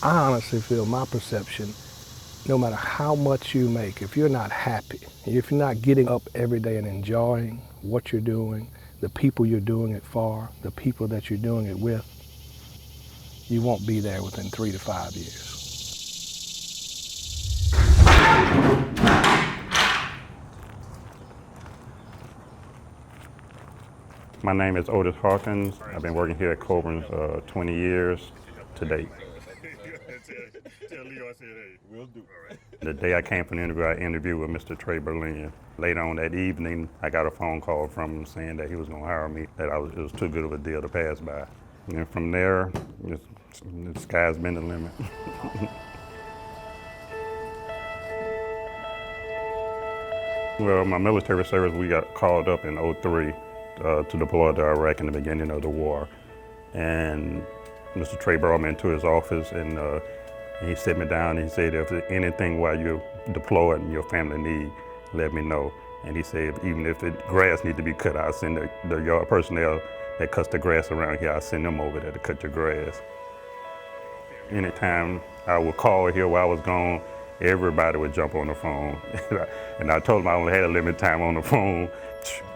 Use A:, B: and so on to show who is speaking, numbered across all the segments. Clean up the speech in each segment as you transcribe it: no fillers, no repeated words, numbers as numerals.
A: I honestly feel my perception, no matter how much you make, if you're not happy, if you're not getting up every day and enjoying what you're doing, the people you're doing it for, the people that you're doing it with, you won't be there within 3 to 5 years.
B: My name is Otis Hawkins. I've been working here at Coburn 20 years to date. The day I came for the interview, I interviewed with Mr. Trey Berlin. Later on that evening, I got a phone call from him saying that he was going to hire me, that it was too good of a deal to pass by. And from there, the sky's been the limit. Well, my military service, we got called up in '03 to deploy to Iraq in the beginning of the war. And Mr. Trey brought me into his office and he set me down and he said, if there's anything while you're deployed and your family need, let me know. And he said, even if the grass needs to be cut, I'll send the yard personnel that cuts the grass around here, I'll send them over there to cut your grass. Anytime I would call here while I was gone, everybody would jump on the phone. And I told them I only had a limited time on the phone.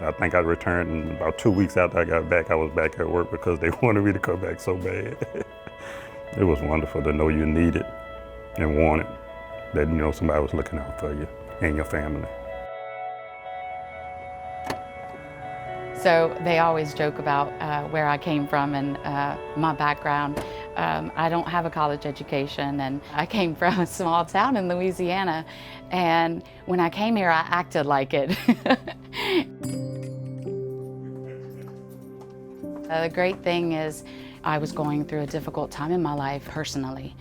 B: I think I returned, and about 2 weeks after I got back, I was back at work because they wanted me to come back so bad. It was wonderful to know you needed and wanted, that you know somebody was looking out for you and your family.
C: So they always joke about where I came from and my background. I don't have a college education, and I came from a small town in Louisiana, and when I came here I acted like it. The great thing is I was going through a difficult time in my life personally,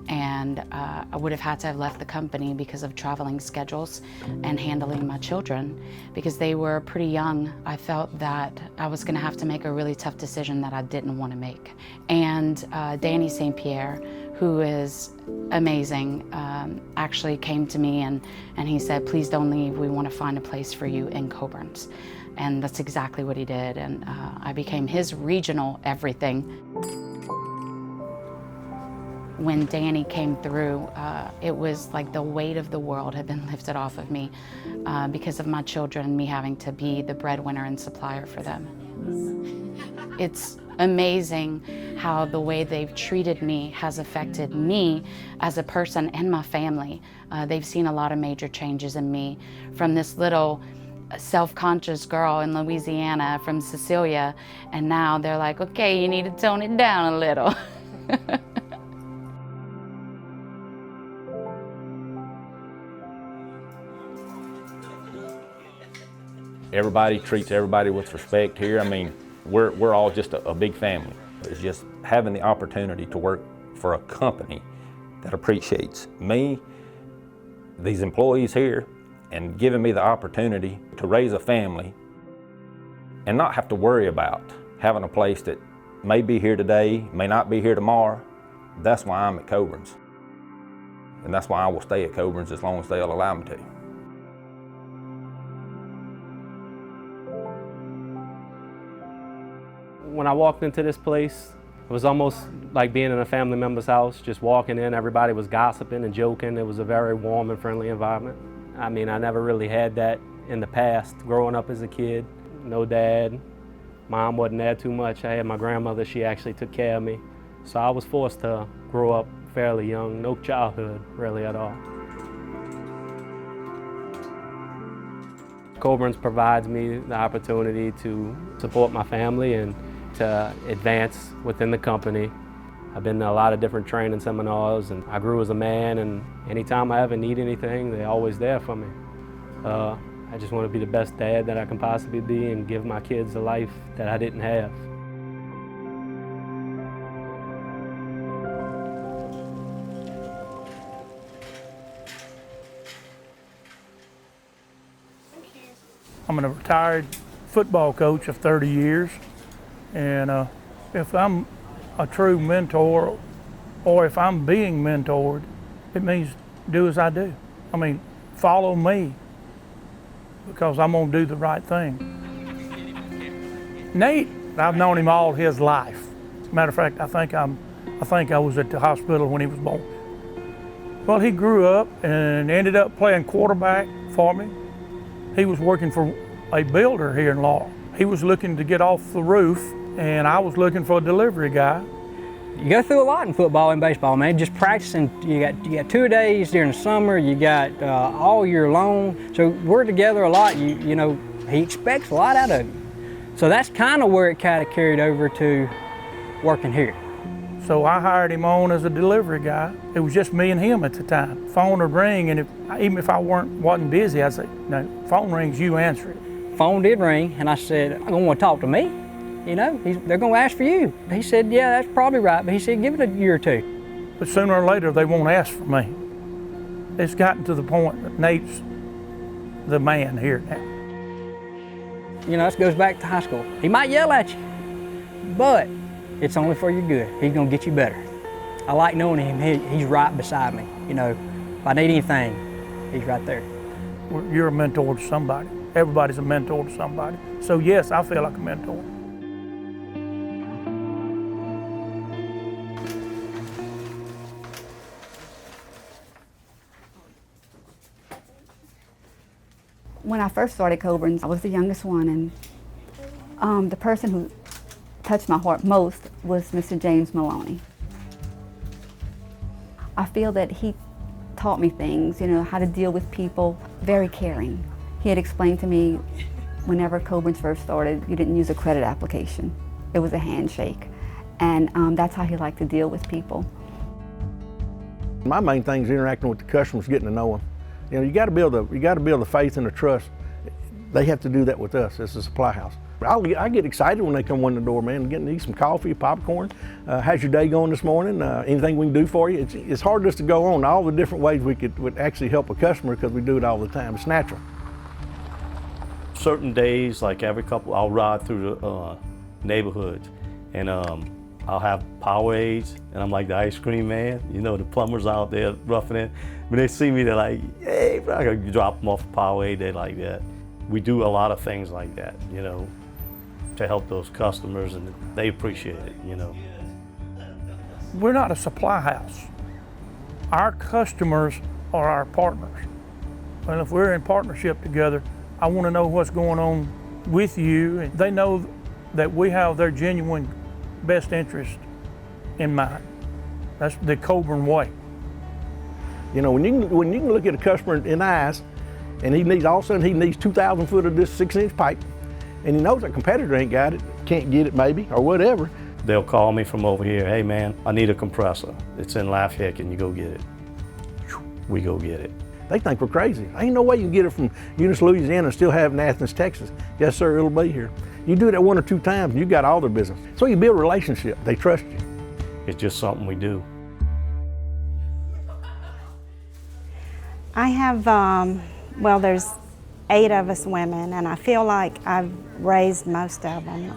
C: and I would have had to have left the company because of traveling schedules and handling my children. Because they were pretty young, I felt that I was gonna have to make a really tough decision that I didn't want to make. And Danny St. Pierre, who is amazing, actually came to me and he said, please don't leave, we want to find a place for you in Coburn's. And that's exactly what he did, and I became his regional everything. When Danny came through, it was like the weight of the world had been lifted off of me because of my children and me having to be the breadwinner and supplier for them. It's amazing how the way they've treated me has affected me as a person and my family. They've seen a lot of major changes in me, from this little self-conscious girl in Louisiana from Cecilia, and now they're like, okay, you need to tone it down a little.
D: Everybody treats everybody with respect here. I mean, we're all just a big family. It's just having the opportunity to work for a company that appreciates me, these employees here, and giving me the opportunity to raise a family and not have to worry about having a place that may be here today, may not be here tomorrow. That's why I'm at Coburn's. And that's why I will stay at Coburn's as long as they'll allow me to.
E: When I walked into this place, it was almost like being in a family member's house. Just walking in, everybody was gossiping and joking. It was a very warm and friendly environment. I mean, I never really had that in the past, growing up as a kid. No dad, mom wasn't there too much. I had my grandmother, she actually took care of me. So I was forced to grow up fairly young, no childhood really at all. Coburn's provides me the opportunity to support my family and to advance within the company. I've been to a lot of different training seminars, and I grew as a man, and anytime I ever need anything, they're always there for me. I just want to be the best dad that I can possibly be and give my kids a life that I didn't have.
F: I'm a retired football coach of 30 years, and if I'm a true mentor, or if I'm being mentored, it means do as I do. I mean, follow me, because I'm gonna do the right thing. Nate, I've known him all his life. As a matter of fact, I think I'm I think I was at the hospital when he was born. Well, he grew up and ended up playing quarterback for me. He was working for a builder here in Laurel. He was looking to get off the roof, and I was looking for a delivery guy.
G: You go through a lot in football and baseball, man. Just practicing, you got 2 days during the summer, you got all year long. So we're together a lot. You know, he expects a lot out of you. So that's kind of where it kind of carried over to working here.
F: So I hired him on as a delivery guy. It was just me and him at the time. Phone would ring, and even if I wasn't busy, I'd say, "No, phone rings, you answer it."
G: Phone did ring, and I said, "I'm gonna want to talk to me. You know, they're gonna ask for you." He said, "Yeah, that's probably right," but he said, "Give it a year or two."
F: But sooner or later, they won't ask for me. It's gotten to the point that Nate's the man here now.
G: You know, this goes back to high school. He might yell at you, but it's only for your good. He's gonna get you better. I like knowing him. He's right beside me. You know, if I need anything, he's right there.
F: You're a mentor to somebody. Everybody's a mentor to somebody. So yes, I feel like a mentor.
H: When I first started Coburn, I was the youngest one, and the person who touched my heart most was Mr. James Maloney. I feel that he taught me things, you know, how to deal with people, very caring. He had explained to me whenever Coburn first started, you didn't use a credit application. It was a handshake, and that's how he liked to deal with people.
A: My main thing is interacting with the customers, getting to know them. You know, you got to build the faith and the trust. They have to do that with us as a supply house. I get excited when they come in the door, man, getting to eat some coffee, popcorn. How's your day going this morning? Anything we can do for you? It's hard just to go on all the different ways we would actually help a customer because we do it all the time. It's natural.
I: Certain days, like every couple, I'll ride through the neighborhoods, and I'll have Powerades, and I'm like the ice cream man. You know, the plumbers out there roughing it. When they see me, they're like, "Hey, bro," I drop them off a Powerade. They like that. We do a lot of things like that, you know, to help those customers, and they appreciate it, you know.
F: We're not a supply house. Our customers are our partners. And if we're in partnership together, I want to know what's going on with you, and they know that we have their genuine best interest in mind. That's the Coburn way.
A: You know, when you can look at a customer in the eyes, and all of a sudden he needs 2,000 foot of this 6-inch pipe, and he knows a competitor ain't got it, can't get it maybe, or whatever.
I: They'll call me from over here, "Hey man, I need a compressor. It's in Lafayette, can you go get it?" We go get it.
A: They think we're crazy. Ain't no way you can get it from Eunice, Louisiana and still have it in Athens, Texas. Yes sir, it'll be here. You do that 1 or 2 times and you got all their business. So you build a relationship, they trust you.
I: It's just something we do.
J: I have, well, there's 8 of us women, and I feel like I've raised most of them.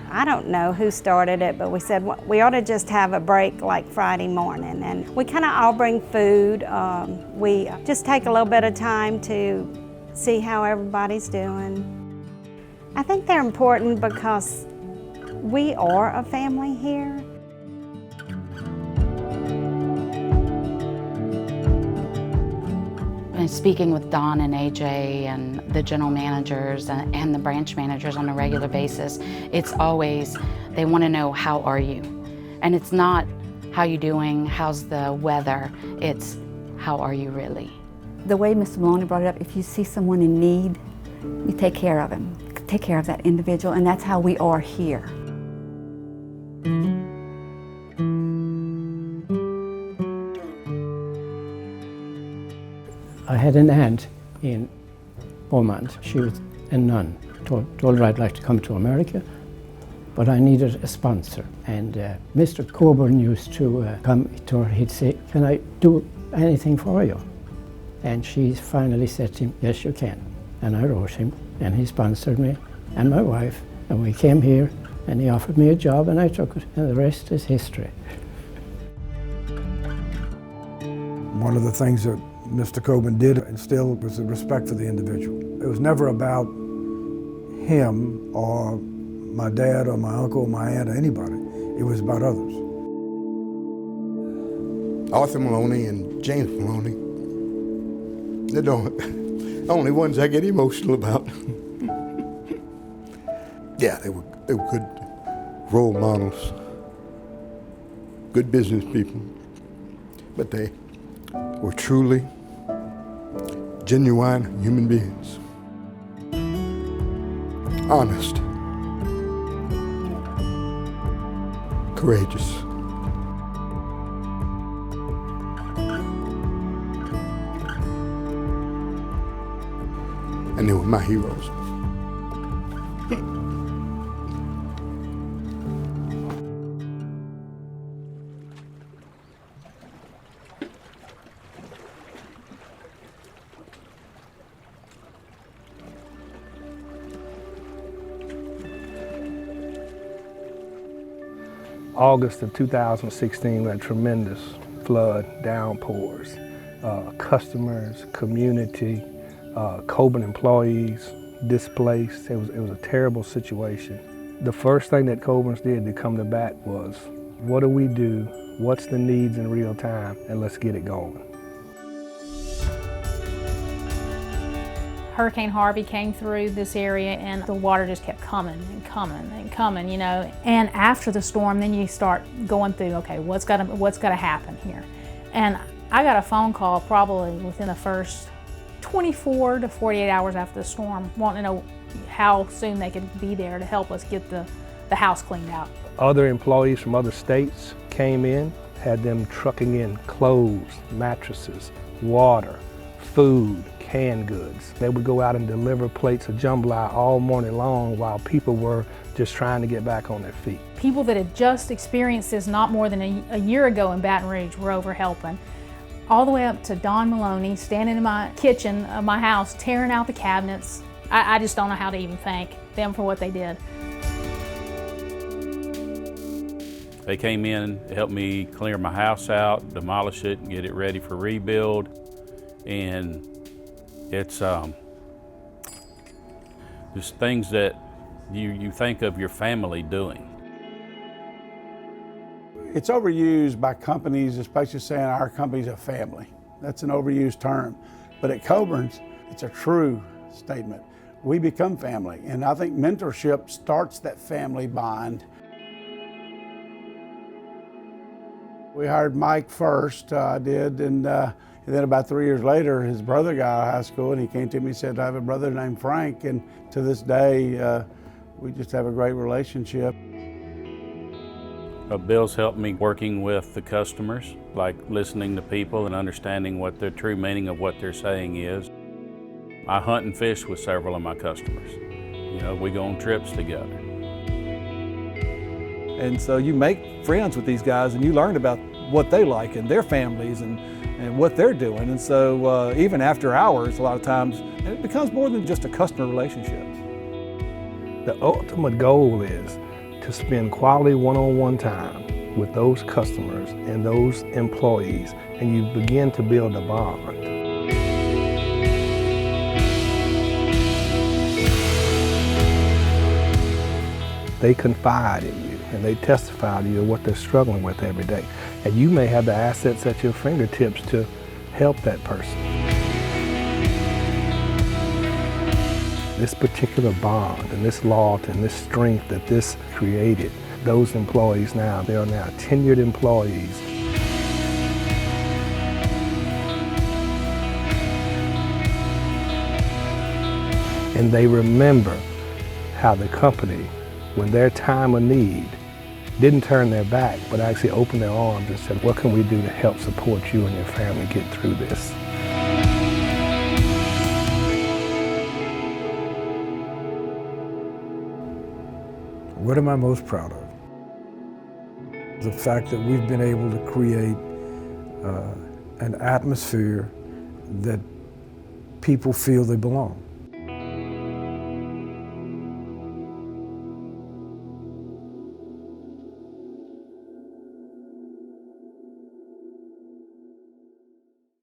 J: I don't know who started it, but we said we ought to just have a break like Friday morning, and we kind of all bring food. We just take a little bit of time to see how everybody's doing. I think they're important because we are a family here.
C: And speaking with Don and AJ and the general managers and the branch managers on a regular basis, it's always, they want to know, how are you? And it's not, how you doing, how's the weather? It's, how are you really?
H: The way Mr. Maloney brought it up, if you see someone in need, you take care of him, take care of that individual, and that's how we are here.
K: I had an aunt in Beaumont. She was a nun. Told her I'd like to come to America, but I needed a sponsor. And Mr. Coburn used to come to her. He'd say, "Can I do anything for you?" And she finally said to him, "Yes, you can." And I wrote him, and he sponsored me and my wife. And we came here, and he offered me a job, and I took it, and the rest is history.
L: One of the things that Mr. Coburn did instill was the respect for the individual. It was never about him or my dad or my uncle or my aunt or anybody. It was about others.
M: Arthur Maloney and James Maloney, they're the only ones I get emotional about. Yeah, they were good role models, good business people, but they were truly genuine human beings. Honest, courageous. And they were my heroes.
A: August of 2016, we had tremendous flood, downpours, customers, community, Coburn employees displaced. It was a terrible situation. The first thing that Coburns did to come to bat was, what do we do? What's the needs in real time? And let's get it going.
N: Hurricane Harvey came through this area and the water just kept coming and coming and coming, you know. And after the storm, then you start going through, okay, what's gotta happen here? And I got a phone call probably within the first 24 to 48 hours after the storm, wanting to know how soon they could be there to help us get the house cleaned out.
A: Other employees from other states came in, had them trucking in clothes, mattresses, water, food, canned goods. They would go out and deliver plates of jambalaya all morning long while people were just trying to get back on their feet.
N: People that had just experienced this not more than a year ago in Baton Rouge were over helping. All the way up to Don Maloney standing in my kitchen of my house tearing out the cabinets. I just don't know how to even thank them for what they did.
O: They came in, helped me clear my house out, demolish it, and get it ready for rebuild. And it's just things that you think of your family doing.
P: It's overused by companies, especially saying our company's a family. That's an overused term. But at Coburn's, it's a true statement. We become family, and I think mentorship starts that family bond. We hired Mike first, I did, and then about 3 years later, his brother got out of high school, and he came to me and said, I have a brother named Frank, and to this day, we just have a great relationship.
O: Bill's helped me working with the customers, like listening to people and understanding what the true meaning of what they're saying is. I hunt and fish with several of my customers. You know, we go on trips together.
Q: And so you make friends with these guys and you learn about what they like and their families and what they're doing. And so even after hours, a lot of times, it becomes more than just a customer relationship.
A: The ultimate goal is to spend quality one-on-one time with those customers and those employees, and you begin to build a bond. They confide in you and they testify to you what they're struggling with every day. And you may have the assets at your fingertips to help that person. This particular bond and this loyalty and this strength that this created, those employees now, they are now tenured employees. And they remember how the company, when their time of need, didn't turn their back, but actually opened their arms and said, what can we do to help support you and your family get through this?
L: What am I most proud of? The fact that we've been able to create an atmosphere that people feel they belong.